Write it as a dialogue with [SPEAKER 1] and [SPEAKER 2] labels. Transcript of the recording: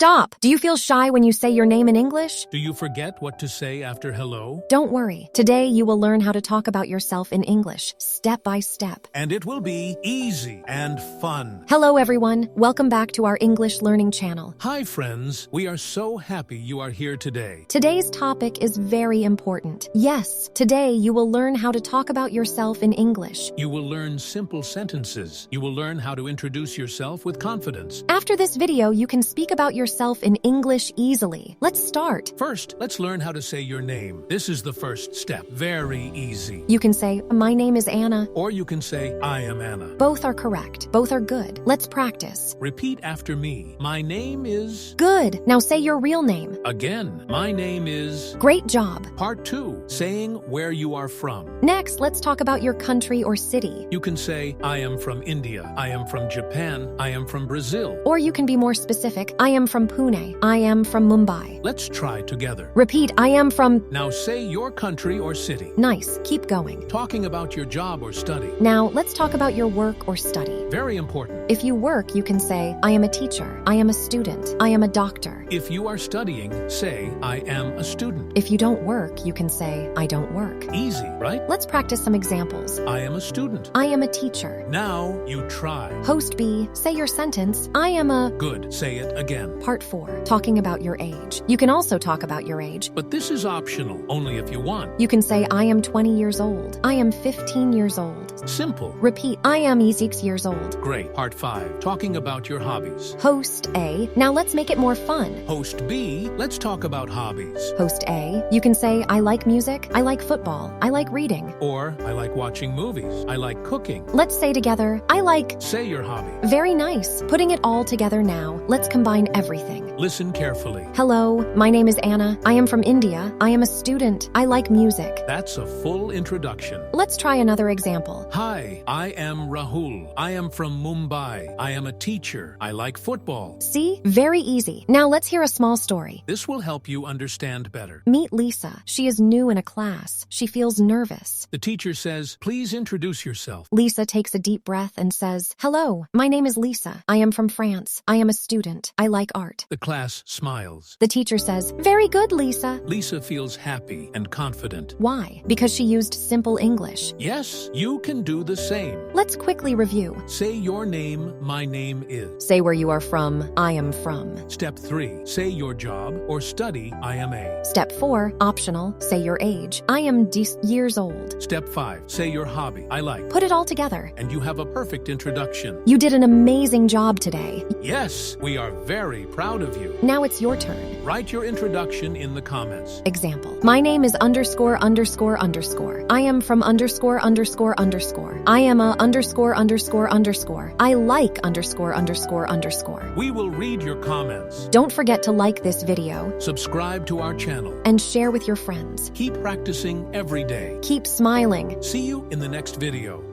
[SPEAKER 1] Stop! Do you feel shy when you say your name in English?
[SPEAKER 2] Do you forget what to say after hello?
[SPEAKER 1] Don't worry. Today you will learn how to talk about yourself in English, step by step.
[SPEAKER 2] And it will be easy and fun.
[SPEAKER 1] Hello everyone. Welcome back to our English learning channel.
[SPEAKER 2] Hi friends, we are so happy you are here today.
[SPEAKER 1] Today's topic is very important. Yes, today you will learn how to talk about yourself in English.
[SPEAKER 2] You will learn simple sentences. You will learn how to introduce yourself with confidence.
[SPEAKER 1] After this video, you can speak about yourself in English easily. Let's start.
[SPEAKER 2] First, let's learn how to say your name. This is the first step. Very easy.
[SPEAKER 1] You can say, my name is Anna.
[SPEAKER 2] Or you can say, I am Anna.
[SPEAKER 1] Both are correct. Both are good. Let's practice.
[SPEAKER 2] Repeat after me. My name is...
[SPEAKER 1] Good. Now say your real name.
[SPEAKER 2] Again, my name is...
[SPEAKER 1] Great job.
[SPEAKER 2] Part 2, saying where you are from.
[SPEAKER 1] Next, let's talk about your country or city.
[SPEAKER 2] You can say, I am from India. I am from Japan. I am from Brazil.
[SPEAKER 1] Or you can be more specific. I am from Pune. I am from Mumbai.
[SPEAKER 2] Let's try together.
[SPEAKER 1] Repeat, I am from...
[SPEAKER 2] Now say your country or city.
[SPEAKER 1] Nice. Keep going.
[SPEAKER 2] Talking about your job or study.
[SPEAKER 1] Now, let's talk about your work or study.
[SPEAKER 2] Very important.
[SPEAKER 1] If you work, you can say, I am a teacher. I am a student. I am a doctor.
[SPEAKER 2] If you are studying, say, I am a student.
[SPEAKER 1] If you don't work, you can say, I don't work.
[SPEAKER 2] Easy, right?
[SPEAKER 1] Let's practice some examples.
[SPEAKER 2] I am a student.
[SPEAKER 1] I am a teacher.
[SPEAKER 2] Now you try.
[SPEAKER 1] Host B, say your sentence, I am a...
[SPEAKER 2] Good. Say it again.
[SPEAKER 1] Part 4, talking about your age. You can also talk about your age.
[SPEAKER 2] But this is optional, only if you want.
[SPEAKER 1] You can say, I am 20 years old. I am 15 years old.
[SPEAKER 2] Simple.
[SPEAKER 1] Repeat, I am 6 years old.
[SPEAKER 2] Great. Part 5, talking about your hobbies.
[SPEAKER 1] Host A, now let's make it more fun.
[SPEAKER 2] Host B, let's talk about hobbies.
[SPEAKER 1] Host A, you can say, I like music, I like football, I like reading.
[SPEAKER 2] Or, I like watching movies. I like cooking.
[SPEAKER 1] Let's say together, I like...
[SPEAKER 2] Say your hobby.
[SPEAKER 1] Very nice. Putting it all together now, let's combine everything.
[SPEAKER 2] Listen carefully.
[SPEAKER 1] Hello, my name is Anna. I am from India. I am a student. I like music.
[SPEAKER 2] That's a full introduction.
[SPEAKER 1] Let's try another example.
[SPEAKER 2] Hi, I am Rahul. I am from Mumbai. I am a teacher. I like football.
[SPEAKER 1] See? Very easy. Now let's hear a small story.
[SPEAKER 2] This will help you understand better.
[SPEAKER 1] Meet Lisa. She is new in a class. She feels nervous.
[SPEAKER 2] The teacher says, please introduce yourself.
[SPEAKER 1] Lisa takes a deep breath and says, hello, my name is Lisa. I am from France. I am a student. I like art.
[SPEAKER 2] The class smiles.
[SPEAKER 1] The teacher says, very good, Lisa.
[SPEAKER 2] Lisa feels happy and confident.
[SPEAKER 1] Why? Because she used simple English.
[SPEAKER 2] Yes, you can do the same.
[SPEAKER 1] Let's quickly review.
[SPEAKER 2] Say your name, my name is.
[SPEAKER 1] Say where you are from, I am from.
[SPEAKER 2] Step 3, say your job or study, I am a.
[SPEAKER 1] Step 4, optional, say your age. I am years old.
[SPEAKER 2] Step 5, say your hobby, I like.
[SPEAKER 1] Put it all together.
[SPEAKER 2] And you have a perfect introduction.
[SPEAKER 1] You did an amazing job today.
[SPEAKER 2] Yes, we are very proud of you.
[SPEAKER 1] Now it's your turn.
[SPEAKER 2] Write your introduction in the comments.
[SPEAKER 1] Example. My name is underscore underscore underscore. I am from underscore underscore underscore. I am a underscore underscore underscore. I like underscore underscore underscore.
[SPEAKER 2] We will read your comments.
[SPEAKER 1] Don't forget to like this video.
[SPEAKER 2] Subscribe to our channel.
[SPEAKER 1] And share with your friends.
[SPEAKER 2] Keep practicing every day.
[SPEAKER 1] Keep smiling.
[SPEAKER 2] See you in the next video.